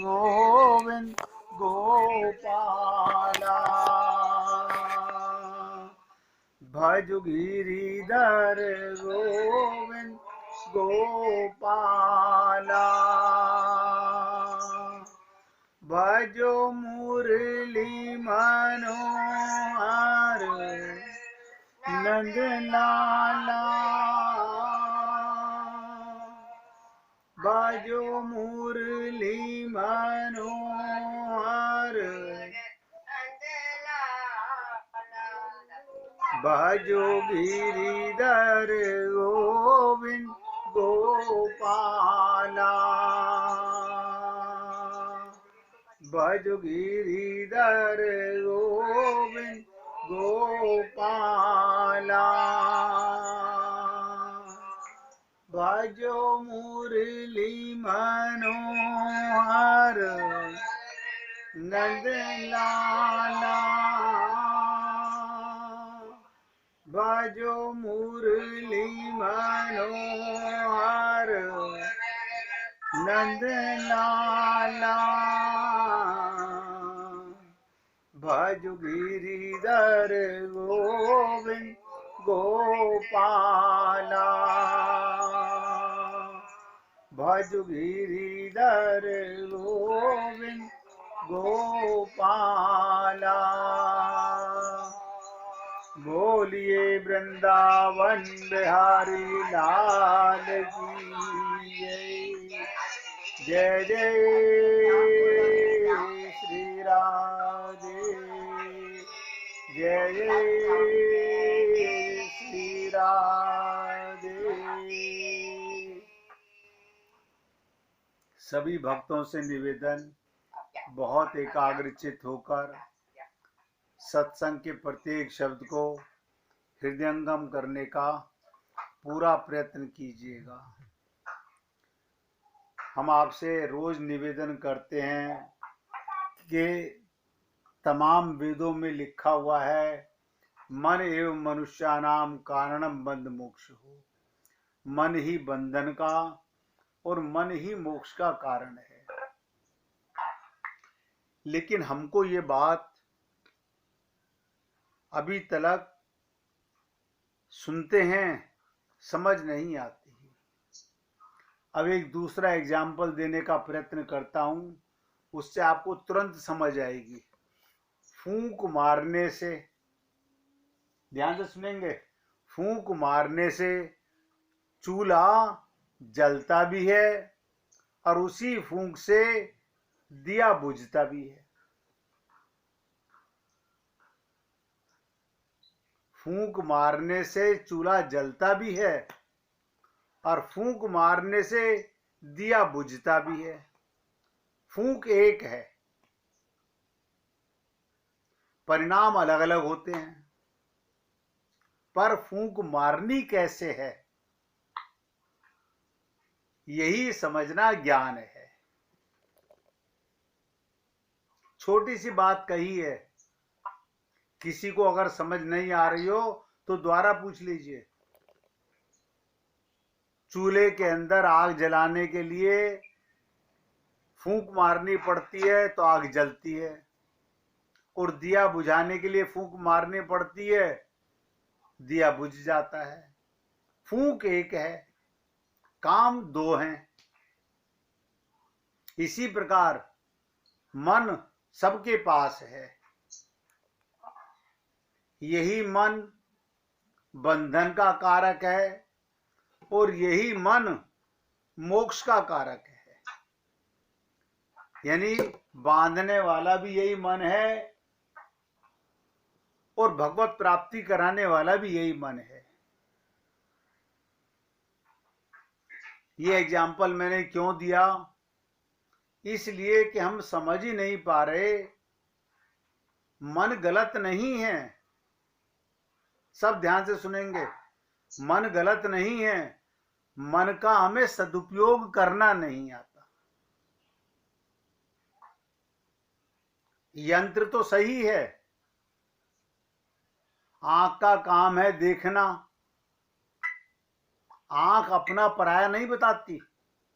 गोविंद गोपाला। भज गिरिधर गोविंद गोपाला। भजो मुरली मनोहर नंद लाला। भजो मुरली मनोहर भजो गिरिधर गोविंद गोपाला। भजो गिरिधर गोविंद गोपाला। भजो मुरली मनोहर नंद लाला। भजो मुरली मनोहर नंद लाला। भजो गिरिधर गोविंद गोपाला। भजो गिरिधर गोविंद गोपाला। बोलिए वृंदावन बिहारी लाल की जय। जय जय श्री राधे। जय जय श्री राधे। सभी भक्तों से निवेदन, बहुत एकाग्रचित होकर सत्संग के प्रत्येक शब्द को हृदयंगम करने का पूरा प्रयत्न कीजिएगा। हम आपसे रोज निवेदन करते हैं कि तमाम वेदों में लिखा हुआ है, मन एवं मनुष्यानाम कारणम बंध मोक्ष हो। मन ही बंधन का और मन ही मोक्ष का कारण है। लेकिन हमको ये बात अभी तक सुनते हैं, समझ नहीं आती। अब एक दूसरा एग्जाम्पल देने का प्रयत्न करता हूं, उससे आपको तुरंत समझ आएगी। फूंक मारने से, ध्यान से सुनेंगे, फूंक मारने से चूल्हा जलता भी है और उसी फूंक से दिया बुझता भी है। फूंक मारने से चूल्हा जलता भी है और फूंक मारने से दिया बुझता भी है। फूंक एक है, परिणाम अलग अलग होते हैं, पर फूंक मारनी कैसे है, यही समझना ज्ञान है। छोटी सी बात कही है, किसी को अगर समझ नहीं आ रही हो तो दोबारा पूछ लीजिए। चूल्हे के अंदर आग जलाने के लिए फूंक मारनी पड़ती है तो आग जलती है, और दिया बुझाने के लिए फूंक मारनी पड़ती है, दिया बुझ जाता है। फूंक एक है, काम दो हैं। इसी प्रकार मन सबके पास है। यही मन बंधन का कारक है और यही मन मोक्ष का कारक है। यानी बांधने वाला भी यही मन है और भगवत प्राप्ति कराने वाला भी यही मन है। ये एग्जाम्पल मैंने क्यों दिया? इसलिए कि हम समझ ही नहीं पा रहे। मन गलत नहीं है, सब ध्यान से सुनेंगे। मन गलत नहीं है, मन का हमें सदुपयोग करना नहीं आता। यंत्र तो सही है, आंख का काम है देखना। आंख अपना पराया नहीं बताती,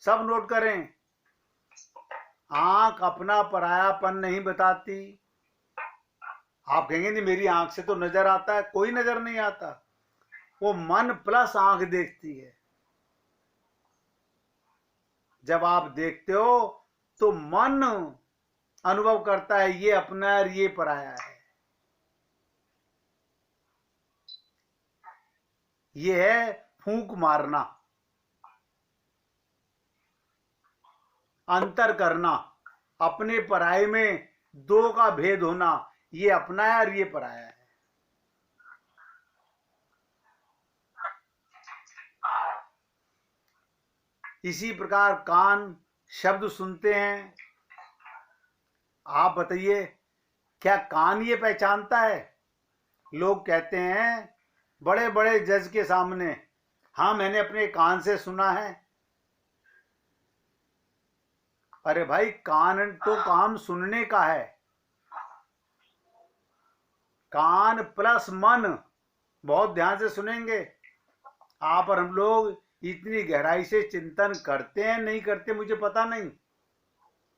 सब नोट करें। आंख अपना परायापन नहीं बताती। आप कहेंगे नहीं मेरी आंख से तो नजर आता है, कोई नजर नहीं आता, वो मन प्लस आंख देखती है। जब आप देखते हो तो मन अनुभव करता है ये अपना है और ये पराया है। ये है फूंक मारना, अंतर करना, अपने पराये में दो का भेद होना, ये अपना है और ये पराया है। इसी प्रकार कान शब्द सुनते हैं। आप बताइए क्या कान ये पहचानता है? लोग कहते हैं बड़े बड़े जज के सामने, हाँ मैंने अपने कान से सुना है। अरे भाई कान तो काम सुनने का है, कान प्लस मन बहुत ध्यान से सुनेंगे आप और हम लोग। इतनी गहराई से चिंतन करते हैं नहीं करते मुझे पता नहीं,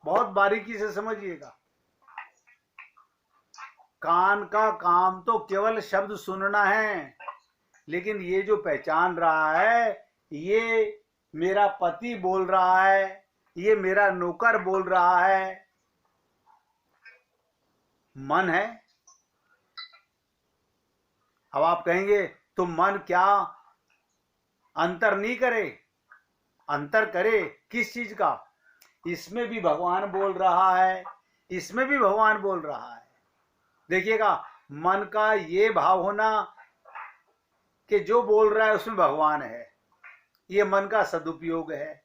बहुत बारीकी से समझिएगा। कान का काम तो केवल शब्द सुनना है, लेकिन ये जो पहचान रहा है ये मेरा पति बोल रहा है, ये मेरा नौकर बोल रहा है, मन है। अब आप कहेंगे तो मन क्या अंतर नहीं करे? अंतर करे, किस चीज का? इसमें भी भगवान बोल रहा है, इसमें भी भगवान बोल रहा है। देखिएगा मन का ये भाव होना कि जो बोल रहा है उसमें भगवान है, ये मन का सदुपयोग है,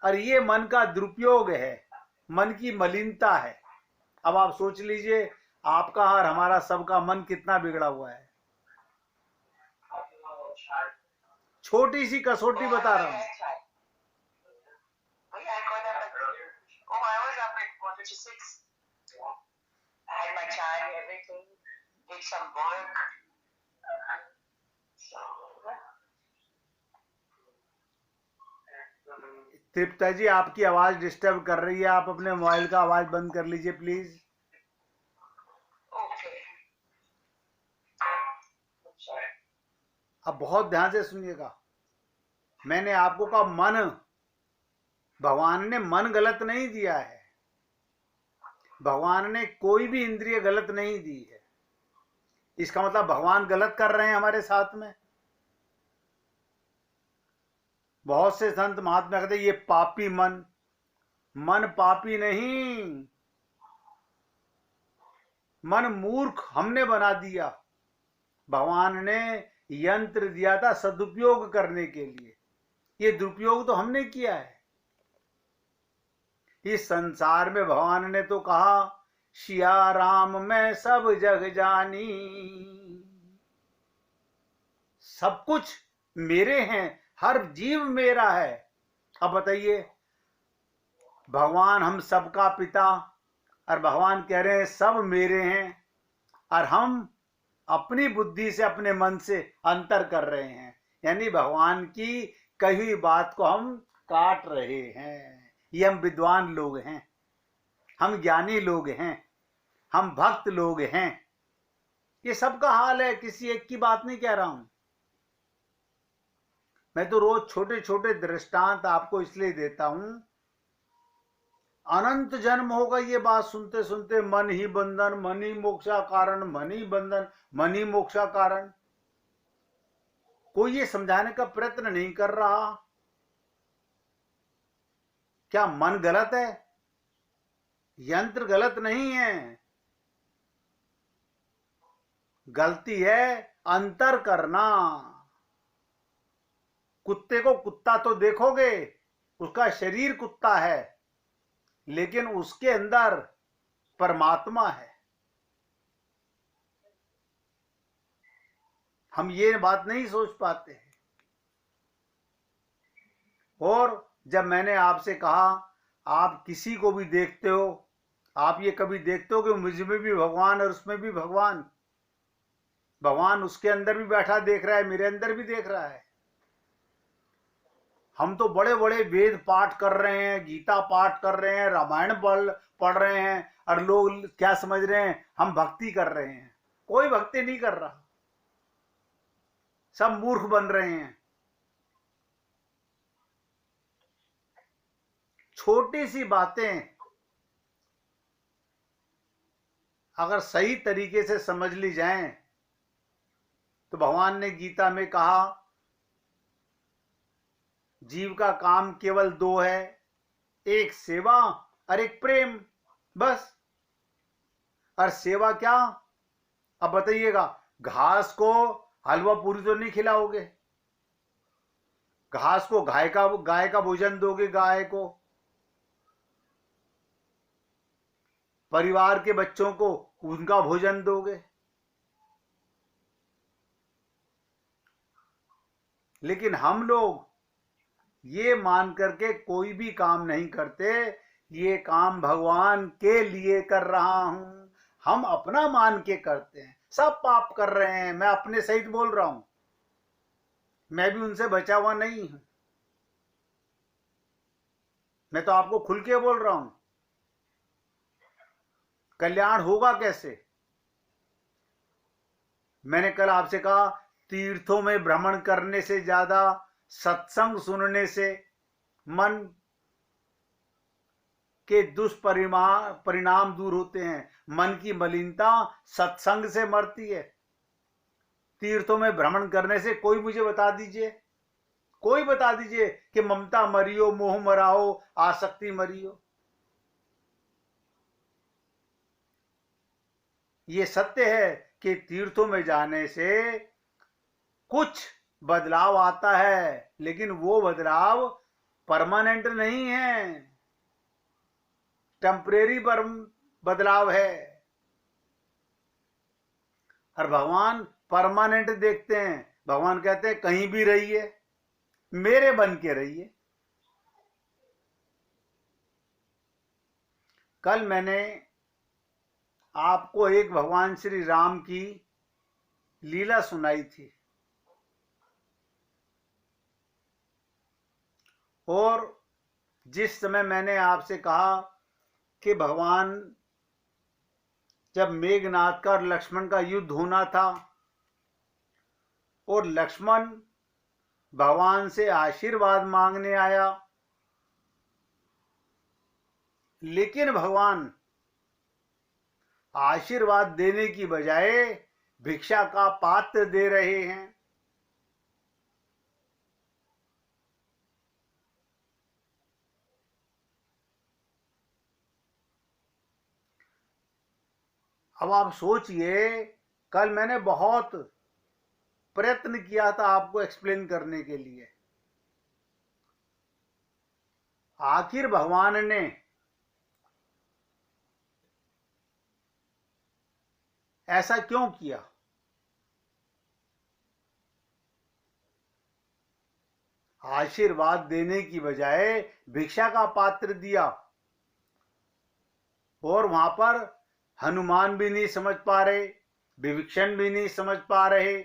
और ये मन का दुरुपयोग है, मन की मलिनता है। अब आप सोच लीजिए आपका और हमारा सबका मन कितना बिगड़ा हुआ है। छोटी सी कसौटी बता रहा हूं। तृप्ता जी आपकी आवाज डिस्टर्ब कर रही है, आप अपने मोबाइल का आवाज बंद कर लीजिए प्लीज। अब बहुत ध्यान से सुनिएगा, मैंने आपको कहा मन, भगवान ने मन गलत नहीं दिया है, भगवान ने कोई भी इंद्रिय गलत नहीं दी है। इसका मतलब भगवान गलत कर रहे हैं हमारे साथ में? बहुत से संत महात्मा कहते ये पापी मन, मन पापी नहीं, मन मूर्ख हमने बना दिया। भगवान ने यंत्र दिया था सदुपयोग करने के लिए, ये दुरुपयोग तो हमने किया है। इस संसार में भगवान ने तो कहा सिया राम मैं सब जग जानी, सब कुछ मेरे हैं, हर जीव मेरा है। अब बताइए भगवान हम सबका पिता, और भगवान कह रहे हैं सब मेरे हैं, और हम अपनी बुद्धि से अपने मन से अंतर कर रहे हैं, यानी भगवान की कही हुई बात को हम काट रहे हैं। ये हम विद्वान लोग हैं, हम ज्ञानी लोग हैं, हम भक्त लोग हैं, ये सबका हाल है, किसी एक की बात नहीं कह रहा हूं। मैं तो रोज छोटे छोटे दृष्टांत आपको इसलिए देता हूं, अनंत जन्म होगा ये बात सुनते सुनते, मन ही बंधन, मन ही मोक्षा कारण, मन ही बंधन, मन ही मोक्षा कारण। कोई ये समझाने का प्रयत्न नहीं कर रहा। क्या मन गलत है? यंत्र गलत नहीं है, गलती है अंतर करना। कुत्ते को कुत्ता तो देखोगे, उसका शरीर कुत्ता है, लेकिन उसके अंदर परमात्मा है। हम ये बात नहीं सोच पाते हैं। और जब मैंने आपसे कहा आप किसी को भी देखते हो, आप ये कभी देखते हो कि मुझ में भी भगवान और उसमें भी भगवान, भगवान उसके अंदर भी बैठा देख रहा है, मेरे अंदर भी देख रहा है। हम तो बड़े बड़े वेद पाठ कर रहे हैं, गीता पाठ कर रहे हैं, रामायण पढ़ रहे हैं, और लोग क्या समझ रहे हैं, हम भक्ति कर रहे हैं। कोई भक्ति नहीं कर रहा, सब मूर्ख बन रहे हैं। छोटी सी बातें अगर सही तरीके से समझ ली जाएं, तो भगवान ने गीता में कहा जीव का काम केवल दो है, एक सेवा और एक प्रेम, बस। और सेवा क्या? अब बताइएगा, घास को हलवा पूरी तो नहीं खिलाओगे, घास को गाय का भोजन दोगे, गाय को, परिवार के बच्चों को उनका भोजन दोगे। लेकिन हम लोग ये मान करके कोई भी काम नहीं करते, ये काम भगवान के लिए कर रहा हूं, हम अपना मान के करते हैं। सब पाप कर रहे हैं, मैं अपने सहित बोल रहा हूं, मैं भी उनसे बचा हुआ नहीं हूं, मैं तो आपको खुल के बोल रहा हूं। कल्याण होगा कैसे? मैंने कल आपसे कहा, तीर्थों में भ्रमण करने से ज्यादा सत्संग सुनने से मन के दुष्परिणाम दूर होते हैं। मन की मलिनता सत्संग से मरती है। तीर्थों में भ्रमण करने से कोई मुझे बता दीजिए, कोई बता दीजिए कि ममता मरी हो, मोह मरा हो, आसक्ति मरी हो। ये सत्य है कि तीर्थों में जाने से कुछ बदलाव आता है, लेकिन वो बदलाव परमानेंट नहीं है, टेम्परेरी बदलाव है। और भगवान परमानेंट देखते हैं। भगवान कहते हैं कहीं भी रहिए, मेरे बन के रहिए। कल मैंने आपको एक भगवान श्री राम की लीला सुनाई थी, और जिस समय मैंने आपसे कहा कि भगवान जब मेघनाद का और लक्ष्मण का युद्ध होना था, और लक्ष्मण भगवान से आशीर्वाद मांगने आया, लेकिन भगवान आशीर्वाद देने की बजाय भिक्षा का पात्र दे रहे हैं। अब आप सोचिए, कल मैंने बहुत प्रयत्न किया था आपको एक्सप्लेन करने के लिए, आखिर भगवान ने ऐसा क्यों किया? आशीर्वाद देने की बजाय भिक्षा का पात्र दिया, और वहां पर हनुमान भी नहीं समझ पा रहे, विभीषण भी नहीं समझ पा रहे,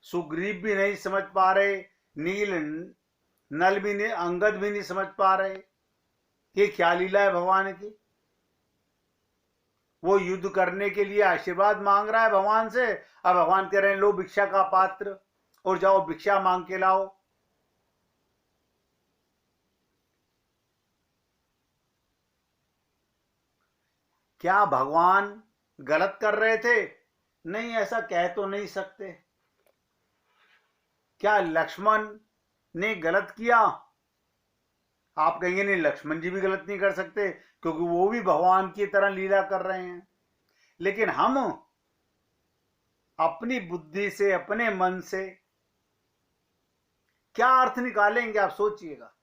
सुग्रीव भी नहीं समझ पा रहे, नील नल भी नहीं, अंगद भी नहीं समझ पा रहे कि क्या लीला है भगवान की। वो युद्ध करने के लिए आशीर्वाद मांग रहा है भगवान से, और भगवान कह रहे हैं लो भिक्षा का पात्र, और जाओ भिक्षा मांग के लाओ। क्या भगवान गलत कर रहे थे? नहीं, ऐसा कह तो नहीं सकते। क्या लक्ष्मण ने गलत किया? आप कहेंगे नहीं, लक्ष्मण जी भी गलत नहीं कर सकते, क्योंकि वो भी भगवान की तरह लीला कर रहे हैं। लेकिन हम अपनी बुद्धि से, अपने मन से क्या अर्थ निकालेंगे? आप सोचिएगा।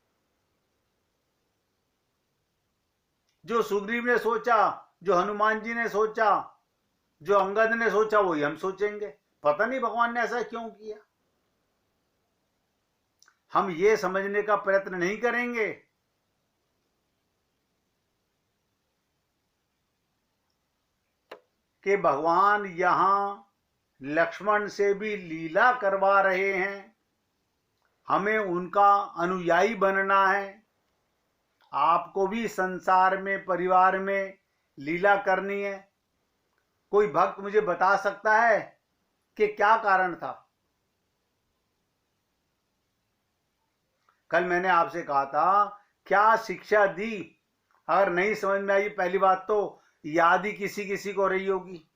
जो सुग्रीव ने सोचा, जो हनुमान जी ने सोचा, जो अंगद ने सोचा, वही हम सोचेंगे। पता नहीं भगवान ने ऐसा क्यों किया। हम ये समझने का प्रयत्न नहीं करेंगे कि भगवान यहां लक्ष्मण से भी लीला करवा रहे हैं। हमें उनका अनुयायी बनना है। आपको भी संसार में, परिवार में लीला करनी है। कोई भक्त मुझे बता सकता है कि क्या कारण था? कल मैंने आपसे कहा था क्या शिक्षा दी, अगर नहीं समझ में आई पहली बात तो याद ही किसी किसी को रही होगी।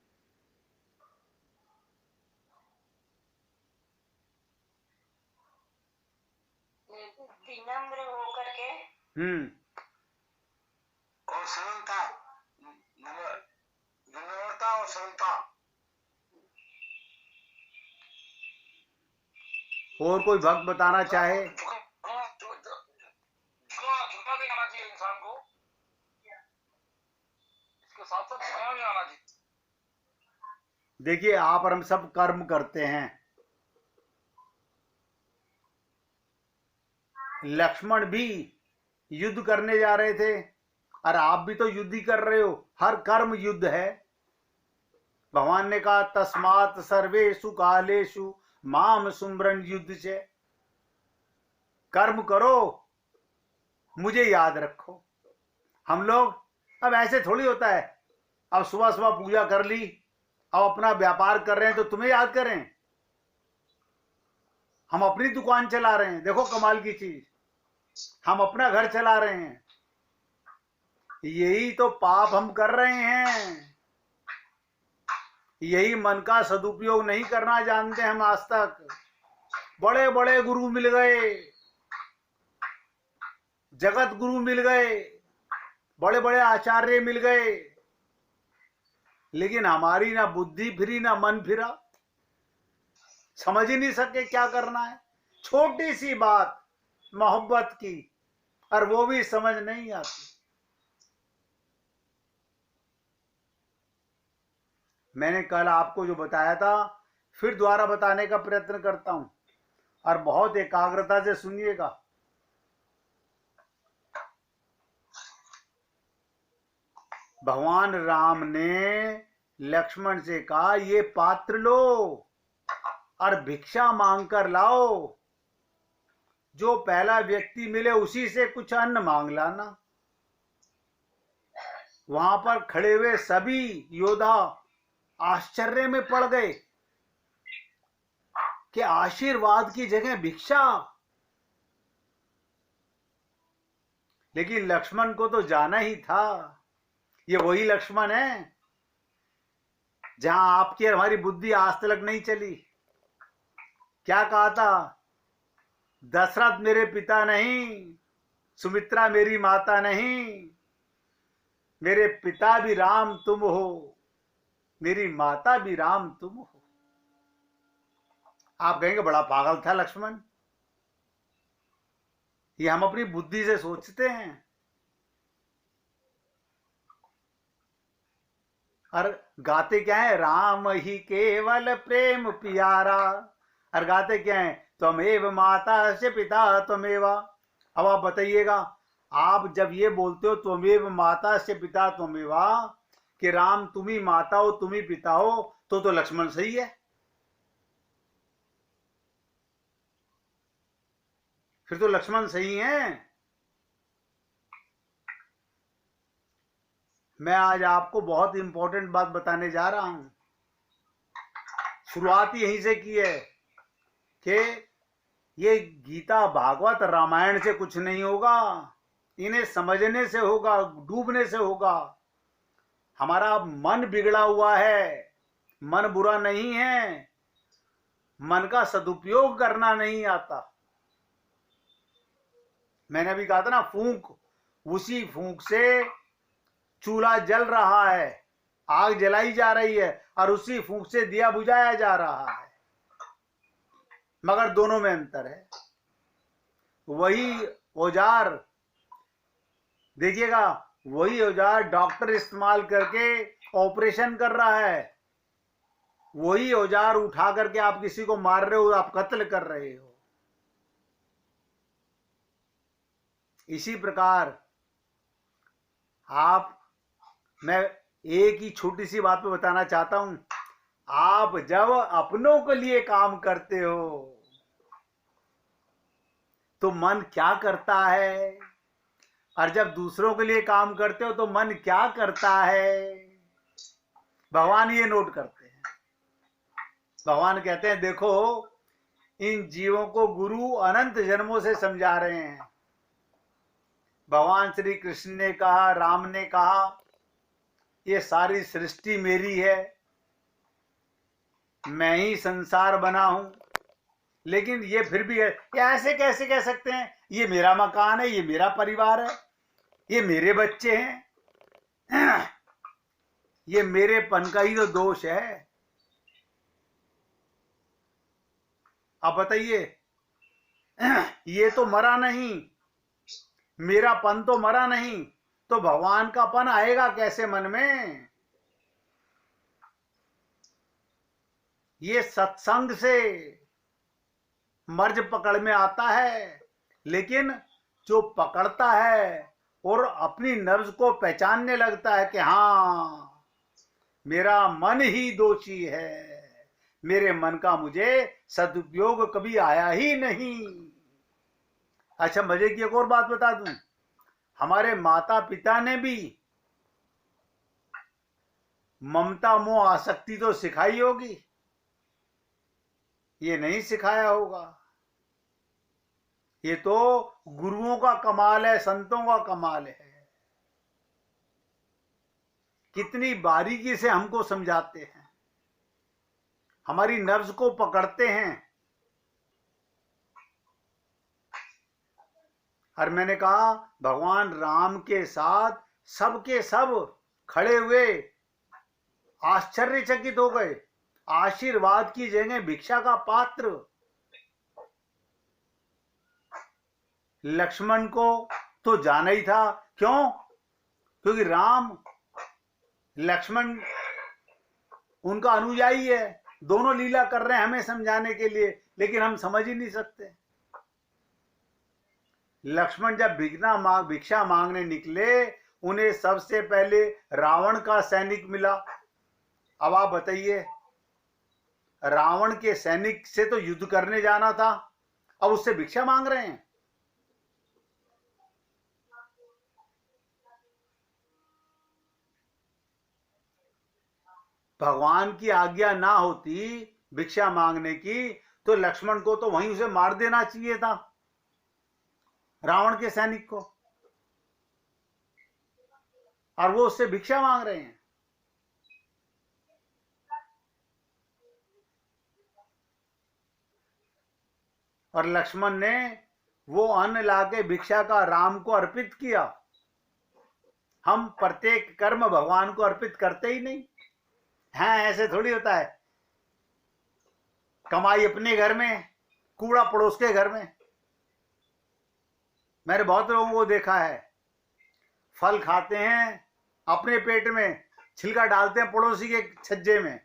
विनम्र होकर के और सरलता, विनम्रता और सरलता। और कोई भक्त बताना चाहे? झुकना नहीं आना चाहिए इंसान को, इसके साथ साथ झुकना नहीं आना चाहिए। देखिए, आप और हम सब कर्म करते हैं। लक्ष्मण भी युद्ध करने जा रहे थे और आप भी तो युद्ध ही कर रहे हो। हर कर्म युद्ध है। भगवान ने कहा तस्मात् सर्वेषु कालेषु माम सुमरन युद्ध से। कर्म करो, मुझे याद रखो। हम लोग अब ऐसे थोड़ी होता है, अब सुबह सुबह पूजा कर ली, अब अपना व्यापार कर रहे हैं तो तुम्हें याद करें। हम अपनी दुकान चला रहे हैं, देखो कमाल की चीज, हम अपना घर चला रहे हैं। यही तो पाप हम कर रहे हैं। यही मन का सदुपयोग नहीं करना जानते हम आज तक। बड़े बड़े गुरु मिल गए, जगत गुरु मिल गए, बड़े बड़े आचार्य मिल गए, लेकिन हमारी ना बुद्धि फिरी ना मन फिरा। समझ ही नहीं सके क्या करना है। छोटी सी बात मोहब्बत की, और वो भी समझ नहीं आती। मैंने कल आपको जो बताया था फिर दोबारा बताने का प्रयत्न करता हूं, और बहुत एकाग्रता से सुनिएगा। भगवान राम ने लक्ष्मण से कहा ये पात्र लो और भिक्षा मांग कर लाओ। जो पहला व्यक्ति मिले उसी से कुछ अन्न मांग लाना। वहां पर खड़े हुए सभी योद्धा आश्चर्य में पड़ गए कि आशीर्वाद की जगह भिक्षा। लेकिन लक्ष्मण को तो जाना ही था। ये वही लक्ष्मण है जहां आपकी और हमारी बुद्धि आज तक नहीं चली। क्या कहा था? दशरथ मेरे पिता नहीं, सुमित्रा मेरी माता नहीं, मेरे पिता भी राम तुम हो, मेरी माता भी राम तुम हो। आप कहेंगे बड़ा पागल था लक्ष्मण। ये हम अपनी बुद्धि से सोचते हैं। और गाते क्या है? राम ही केवल प्रेम प्यारा। और गाते क्या है? त्वमेव माता से पिता त्वमेवा। अब आप बताइएगा, आप जब ये बोलते हो त्वमेव माता से पिता त्वमेवा, कि राम तुम ही माता हो तुम ही पिता हो, तो लक्ष्मण सही है। फिर तो लक्ष्मण सही है। मैं आज आपको बहुत इंपॉर्टेंट बात बताने जा रहा हूं। शुरुआत यहीं से की है कि ये गीता भागवत रामायण से कुछ नहीं होगा, इन्हें समझने से होगा, डूबने से होगा। हमारा मन बिगड़ा हुआ है। मन बुरा नहीं है, मन का सदुपयोग करना नहीं आता। मैंने अभी कहा था ना, फूंक, उसी फूंक से चूल्हा जल रहा है, आग जलाई जा रही है, और उसी फूंक से दिया बुझाया जा रहा है, मगर दोनों में अंतर है। वही औजार देखिएगा, वही औजार डॉक्टर इस्तेमाल करके ऑपरेशन कर रहा है, वही औजार उठा करके आप किसी को मार रहे हो, आप कत्ल कर रहे हो। इसी प्रकार मैं एक ही छोटी सी बात पे बताना चाहता हूं। आप जब अपनों के लिए काम करते हो, तो मन क्या करता है, और जब दूसरों के लिए काम करते हो तो मन क्या करता है। भगवान ये नोट करते हैं। भगवान कहते हैं देखो, इन जीवों को गुरु अनंत जन्मों से समझा रहे हैं। भगवान श्री कृष्ण ने कहा, राम ने कहा, ये सारी सृष्टि मेरी है, मैं ही संसार बना हूं। लेकिन ये फिर भी है, ये ऐसे कैसे कह सकते हैं, ये मेरा मकान है, ये मेरा परिवार है, ये मेरे बच्चे हैं, ये मेरेपन का ही तो दोष है। अब बताइए, ये तो मरा नहीं, मेरापन तो मरा नहीं, तो भगवान का पन आएगा कैसे मन में। ये सत्संग से मर्ज पकड़ में आता है। लेकिन जो पकड़ता है और अपनी नब्ज को पहचानने लगता है कि हाँ, मेरा मन ही दोषी है, मेरे मन का मुझे सदुपयोग कभी आया ही नहीं। अच्छा, मजे की एक और बात बता दूं, हमारे माता पिता ने भी ममता मोह आसक्ति तो सिखाई होगी, ये नहीं सिखाया होगा। ये तो गुरुओं का कमाल है, संतों का कमाल है। कितनी बारीकी से हमको समझाते हैं, हमारी नब्ज को पकड़ते हैं। और मैंने कहा, भगवान राम के साथ सबके सब खड़े हुए आश्चर्यचकित हो गए। आशीर्वाद की जगह भिक्षा का पात्र। लक्ष्मण को तो जाना ही था, क्यों? क्योंकि राम लक्ष्मण उनका अनुयायी है, दोनों लीला कर रहे हैं हमें समझाने के लिए, लेकिन हम समझ ही नहीं सकते। लक्ष्मण जब भिक्षा मांगने निकले, उन्हें सबसे पहले रावण का सैनिक मिला। अब आप बताइए, रावण के सैनिक से तो युद्ध करने जाना था, अब उससे भिक्षा मांग रहे हैं। भगवान की आज्ञा ना होती भिक्षा मांगने की, तो लक्ष्मण को तो वहीं उसे मार देना चाहिए था, रावण के सैनिक को। और वो उससे भिक्षा मांग रहे हैं। और लक्ष्मण ने वो अन्न लाके भिक्षा का राम को अर्पित किया। हम प्रत्येक कर्म भगवान को अर्पित करते ही नहीं हैं, ऐसे थोड़ी होता है। कमाई अपने घर में, कूड़ा पड़ोस के घर में। मैंने बहुत लोगों को देखा है, फल खाते हैं अपने पेट में, छिलका डालते हैं पड़ोसी के छज्जे में।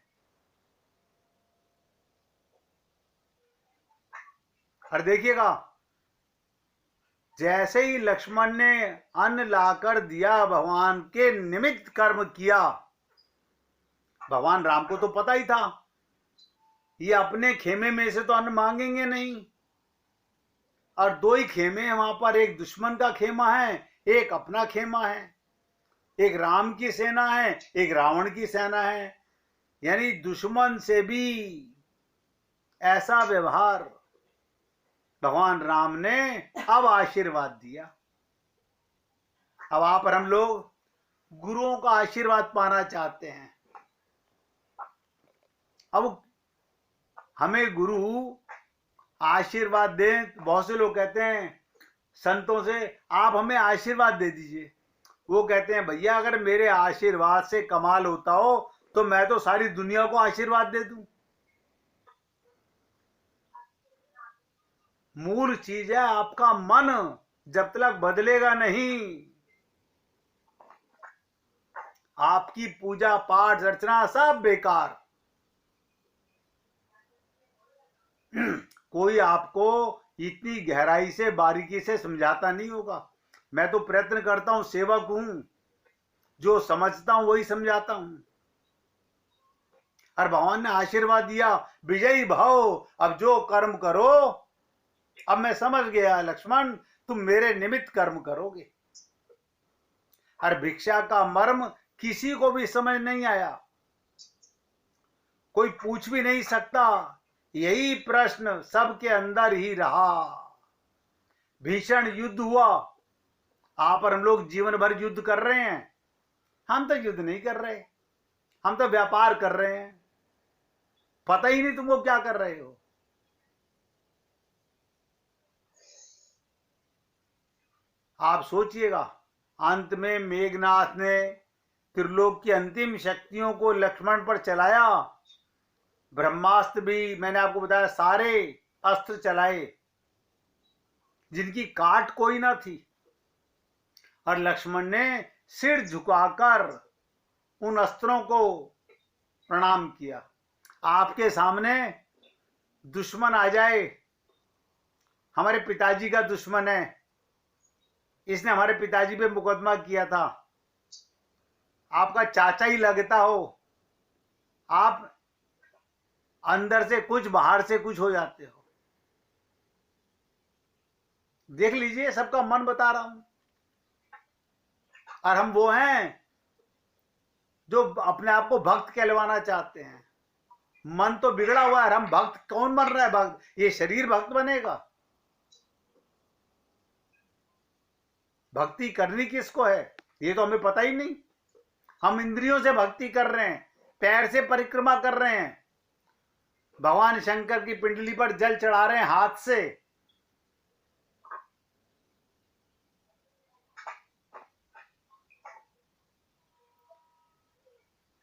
और देखिएगा, जैसे ही लक्ष्मण ने अन्न लाकर दिया, भगवान के निमित्त कर्म किया। भगवान राम को तो पता ही था, ये अपने खेमे में से तो अन्न मांगेंगे नहीं। और दो ही खेमे हैं वहां पर, एक दुश्मन का खेमा है, एक अपना खेमा है। एक राम की सेना है, एक रावण की सेना है। यानी दुश्मन से भी ऐसा व्यवहार भगवान राम ने अब आशीर्वाद दिया। अब आप और हम लोग गुरुओं का आशीर्वाद पाना चाहते हैं। अब हमें गुरु आशीर्वाद दें। बहुत से लोग कहते हैं संतों से, आप हमें आशीर्वाद दे दीजिए। वो कहते हैं, भैया अगर मेरे आशीर्वाद से कमाल होता हो तो मैं तो सारी दुनिया को आशीर्वाद दे दूं। मूल चीज है आपका मन, जब तक बदलेगा नहीं, आपकी पूजा पाठ अर्चना सब बेकार। कोई आपको इतनी गहराई से बारीकी से समझाता नहीं होगा। मैं तो प्रयत्न करता हूं, सेवक हूं, जो समझता हूं वही समझाता हूं। और भगवान ने आशीर्वाद दिया, विजयी भव, अब जो कर्म करो अब मैं समझ गया लक्ष्मण, तुम मेरे निमित्त कर्म करोगे। और भिक्षा का मर्म किसी को भी समझ नहीं आया, कोई पूछ भी नहीं सकता। यही प्रश्न सबके अंदर ही रहा। भीषण युद्ध हुआ, आप और हम लोग जीवन भर युद्ध कर रहे हैं। हम तो युद्ध नहीं कर रहे, हम तो व्यापार कर रहे हैं। पता ही नहीं तुमको क्या कर रहे हो। आप सोचिएगा, अंत में मेघनाथ ने त्रिलोक की अंतिम शक्तियों को लक्ष्मण पर चलाया। ब्रह्मास्त्र भी मैंने आपको बताया, सारे अस्त्र चलाए जिनकी काट कोई ना थी। और लक्ष्मण ने सिर झुकाकर उन अस्त्रों को प्रणाम किया। आपके सामने दुश्मन आ जाए, हमारे पिताजी का दुश्मन है, इसने हमारे पिताजी पे मुकदमा किया था, आपका चाचा ही लगता हो, आप अंदर से कुछ बाहर से कुछ हो जाते हो। देख लीजिए, सबका मन बता रहा हूं। और हम वो हैं जो अपने आप को भक्त कहलवाना चाहते हैं। मन तो बिगड़ा हुआ है। हम भक्त, कौन बन रहा है भक्त? ये शरीर भक्त बनेगा? भक्ति करनी किसको है ये तो हमें पता ही नहीं। हम इंद्रियों से भक्ति कर रहे हैं, पैर से परिक्रमा कर रहे हैं, भगवान शंकर की पिंडली पर जल चढ़ा रहे हैं हाथ से।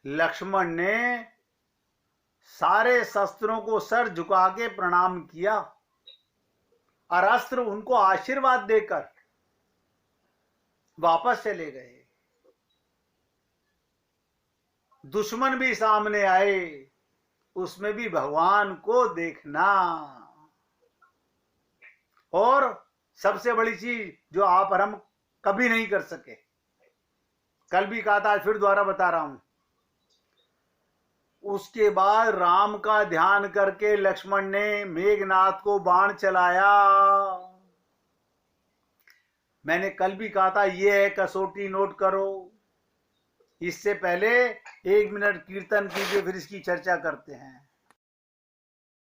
लक्ष्मण ने सारे शस्त्रों को सर झुका के प्रणाम किया और अस्त्र उनको आशीर्वाद देकर वापस चले गए। दुश्मन भी सामने आए, उसमें भी भगवान को देखना। और सबसे बड़ी चीज जो आप और हम कभी नहीं कर सके, कल भी कहा था, आज फिर दोबारा बता रहा हूं। उसके बाद राम का ध्यान करके लक्ष्मण ने मेघनाथ को बाण चलाया। मैंने कल भी कहा था, ये है कसौटी, नोट करो। इससे पहले 1 मिनट कीर्तन कीजिए, फिर इसकी चर्चा करते हैं।